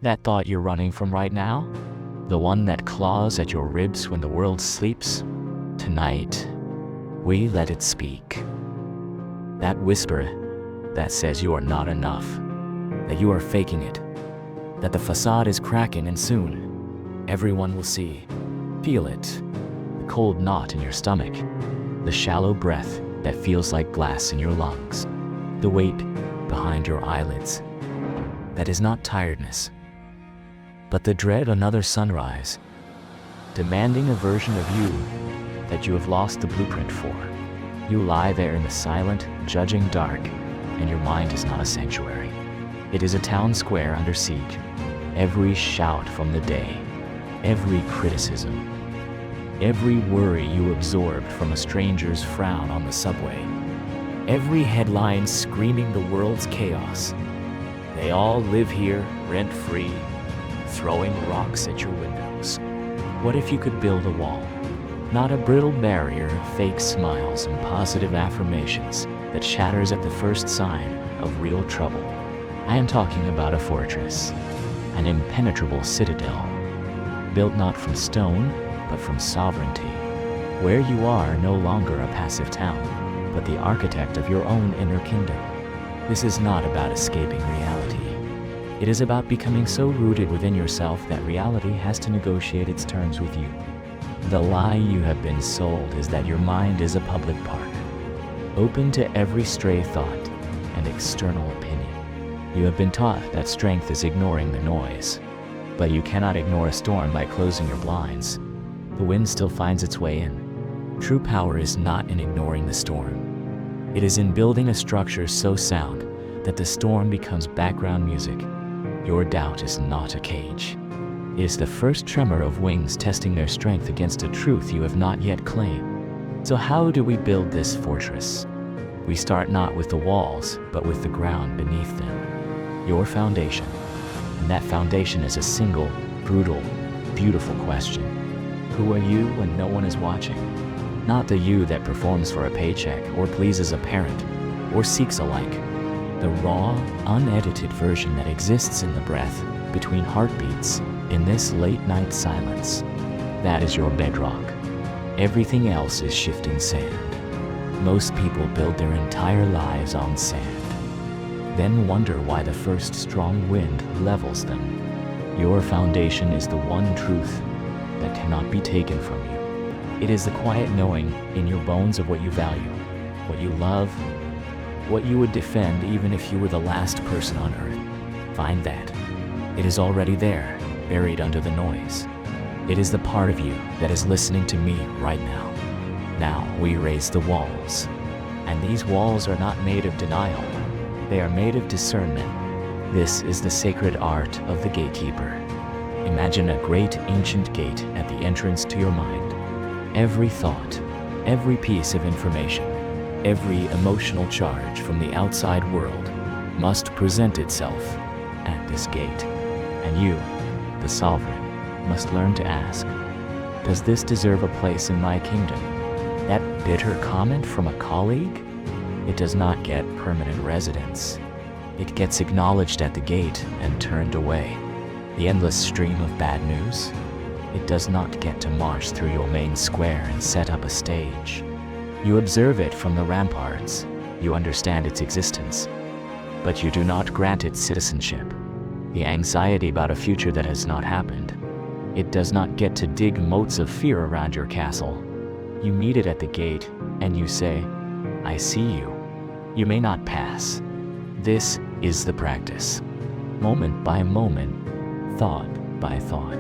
That thought you're running from right now? The one that claws at your ribs when the world sleeps? Tonight, we let it speak. That whisper that says you are not enough, that you are faking it, that the facade is cracking and soon everyone will see, feel it. The cold knot in your stomach, the shallow breath that feels like glass in your lungs, the weight behind your eyelids. That is not tiredness, but the dread another sunrise, demanding a version of you that you have lost the blueprint for. You lie there in the silent, judging dark, and your mind is not a sanctuary. It is a town square under siege. Every shout from the day, every criticism, every worry you absorbed from a stranger's frown on the subway, every headline screaming the world's chaos. They all live here, rent-free, throwing rocks at your windows. What if you could build a wall? Not a brittle barrier of fake smiles and positive affirmations that shatters at the first sign of real trouble. I am talking about a fortress, an impenetrable citadel, built not from stone, but from sovereignty, where you are no longer a passive town, but the architect of your own inner kingdom. This is not about escaping reality. It is about becoming so rooted within yourself that reality has to negotiate its terms with you. The lie you have been sold is that your mind is a public park, open to every stray thought and external opinion. You have been taught that strength is ignoring the noise, but you cannot ignore a storm by closing your blinds. The wind still finds its way in. True power is not in ignoring the storm. It is in building a structure so sound that the storm becomes background music. Your doubt is not a cage. It is the first tremor of wings testing their strength against a truth you have not yet claimed. So how do we build this fortress? We start not with the walls, but with the ground beneath them. Your foundation. And that foundation is a single, brutal, beautiful question. Who are you when no one is watching? Not the you that performs for a paycheck or pleases a parent or seeks a like. The raw, unedited version that exists in the breath between heartbeats in this late-night silence. That is your bedrock. Everything else is shifting sand. Most people build their entire lives on sand, then wonder why the first strong wind levels them. Your foundation is the one truth that cannot be taken from you. It is the quiet knowing in your bones of what you value, what you love, what you would defend even if you were the last person on earth. Find that. It is already there, buried under the noise. It is the part of you that is listening to me right now. Now we raise the walls. And these walls are not made of denial. They are made of discernment. This is the sacred art of the gatekeeper. Imagine a great ancient gate at the entrance to your mind. Every thought, every piece of information, every emotional charge from the outside world must present itself at this gate. And you, the sovereign, must learn to ask, does this deserve a place in my kingdom? That bitter comment from a colleague? It does not get permanent residence. It gets acknowledged at the gate and turned away. The endless stream of bad news? It does not get to march through your main square and set up a stage. You observe it from the ramparts. You understand its existence, but you do not grant it citizenship. The anxiety about a future that has not happened. It does not get to dig moats of fear around your castle. You meet it at the gate and you say, I see you. You may not pass. This is the practice. Moment by moment, thought by thought.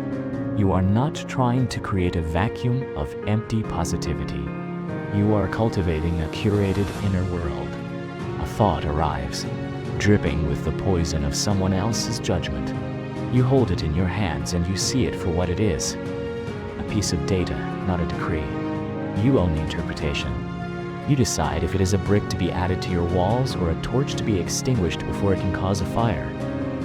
You are not trying to create a vacuum of empty positivity. You are cultivating a curated inner world. A thought arrives, dripping with the poison of someone else's judgment. You hold it in your hands and you see it for what it is. A piece of data, not a decree. You own the interpretation. You decide if it is a brick to be added to your walls or a torch to be extinguished before it can cause a fire.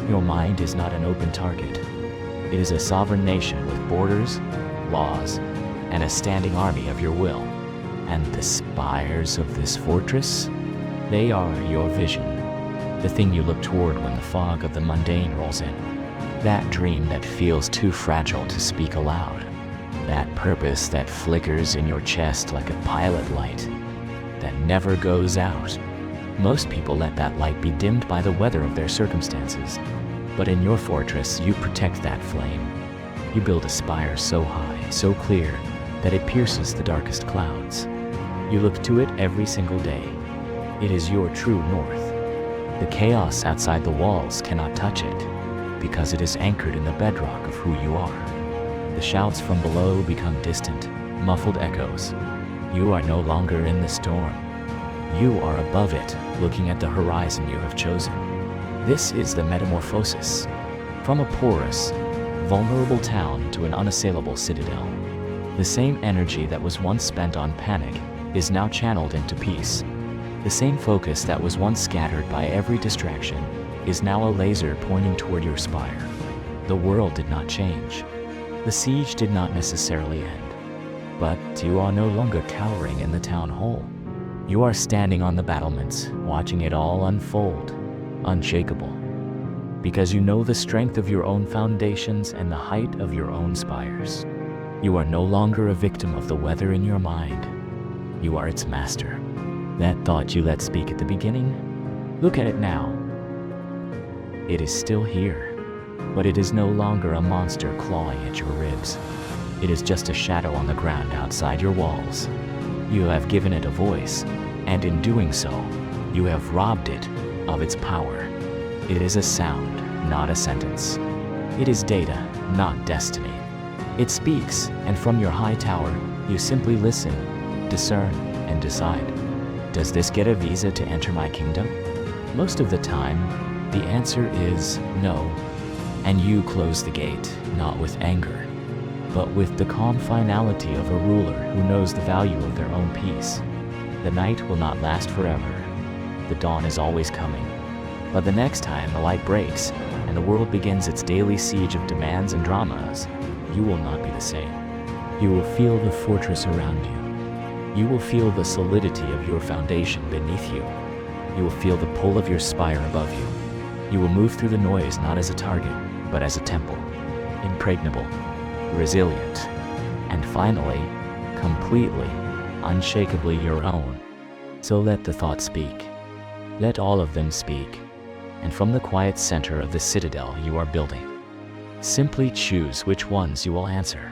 Your mind is not an open target. It is a sovereign nation with borders, laws, and a standing army of your will. And the spires of this fortress? They are your vision, the thing you look toward when the fog of the mundane rolls in. That dream that feels too fragile to speak aloud. That purpose that flickers in your chest like a pilot light that never goes out. Most people let that light be dimmed by the weather of their circumstances. But in your fortress, you protect that flame. You build a spire so high, so clear, that it pierces the darkest clouds. You look to it every single day. It is your true north. The chaos outside the walls cannot touch it, because it is anchored in the bedrock of who you are. The shouts from below become distant, muffled echoes. You are no longer in the storm. You are above it, looking at the horizon you have chosen. This is the metamorphosis. From a porous, vulnerable town to an unassailable citadel. The same energy that was once spent on panic is now channeled into peace. The same focus that was once scattered by every distraction is now a laser pointing toward your spire. The world did not change. The siege did not necessarily end. But you are no longer cowering in the town hall. You are standing on the battlements, watching it all unfold, unshakable. Because you know the strength of your own foundations and the height of your own spires. You are no longer a victim of the weather in your mind. You are its master. That thought you let speak at the beginning, look at it now. It is still here, but it is no longer a monster clawing at your ribs. It is just a shadow on the ground outside your walls. You have given it a voice, and in doing so, you have robbed it of its power. It is a sound, not a sentence. It is data, not destiny. It speaks, and from your high tower, you simply listen, discern, and decide. Does this get a visa to enter my kingdom? Most of the time, the answer is no. And you close the gate, not with anger, but with the calm finality of a ruler who knows the value of their own peace. The night will not last forever. The dawn is always coming. But the next time the light breaks, and the world begins its daily siege of demands and dramas, you will not be the same. You will feel the fortress around you. You will feel the solidity of your foundation beneath you. You will feel the pull of your spire above you. You will move through the noise not as a target, but as a temple, impregnable, resilient, and finally, completely, unshakably your own. So let the thoughts speak. Let all of them speak. And from the quiet center of the citadel you are building, simply choose which ones you will answer.